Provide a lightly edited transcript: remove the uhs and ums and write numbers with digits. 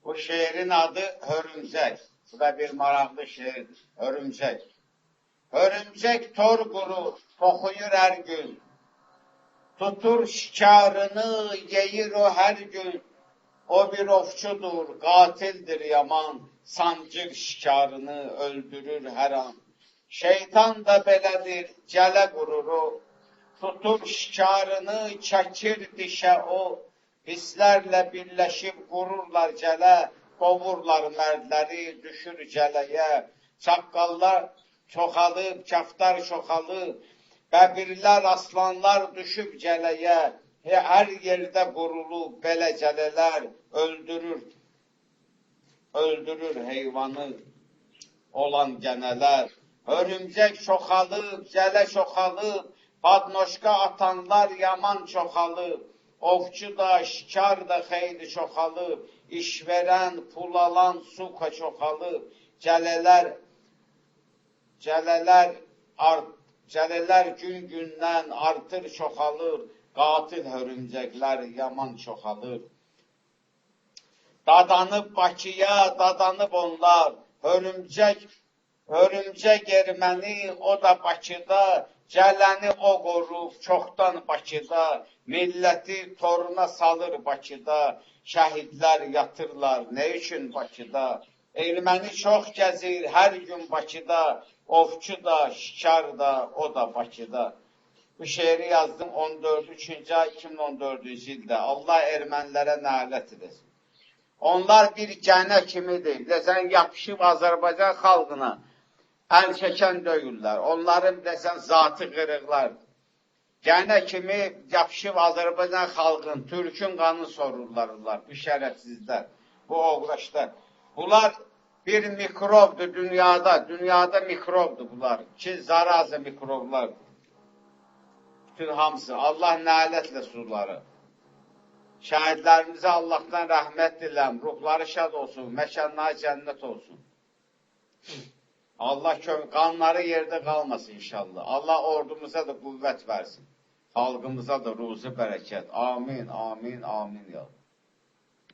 Bu şeirin adı Hörümcek. Bu da bir maraqlı şeirdir. Hörümcek. Hörümcek tor qurur, toxuyur hər gün. Tutur şikarını, yeyir o hər gün. O bir ovçudur, qatildir yaman. Sancır şikarını, öldürür hər an. Şeytan da belədir, gələ qururu. Tutur şikarını, çəkir dişə o. Hisslərlə birləşib qururlar gələ. Qovurlar mərdləri, düşür gələyə. Çaqqallar çoxalıb, kəftar çoxalıb. Bəbirlər, aslanlar düşüb gələyə. Hər yerdə qurulub belə gələlər. Öldürür heyvanı olan gənələr. Hörümcək çoxalıb, gələ çoxalıb. Padnoşka atanlar yaman çoxalıb. Ovçu da, şikar da xeyli çoxalıb. İş verən, pul alan suka çoxalıb. Cələlər gün-gündən artır çoxalır. Qatil hörümcəklər yaman çoxalır. Dadanıb Bakıya, dadanıb onlar. Hörümcək erməni, o da Bakıda. Gələni o qorub, çoxdan Bakıda. Milləti toruna salır Bakıda. Şəhidlər yatırlar, nə üçün Bakıda? Erməni çox gəzir hər gün Bakıda. Ovçu da, şikar da, o da Bakıda. Bu şeiri yazdım 3-cü ay 2014-cü ildə. Allah ermənilərə nələt edesin. Onlar bir gənə kimidir. Desən, yapışıb Azərbaycan xalqına əl çəkən döyürlər. Onların desən, zatı qırıqlar. Gənə kimi yapışıb Azərbaycan xalqın, Türkün qanını sorurlar. Bu şərəfsizlər, bu oğraşlar. Bunlar bir mikrobdur dünyada. Dünyada mikrobdur bunlar. Ki, zarazı mikroblardır. Bütün hamısı. Allah nələtlə suları. Şəhidlərimizə Allahdan rəhmət diləm. Ruhları şad olsun. Məkanları cənnət olsun. Allah qanları yerdə qalmasın inşallah. Allah ordumuza da qüvvət versin. Xalqımıza da ruzi bərəkət. Amin, amin, amin ya.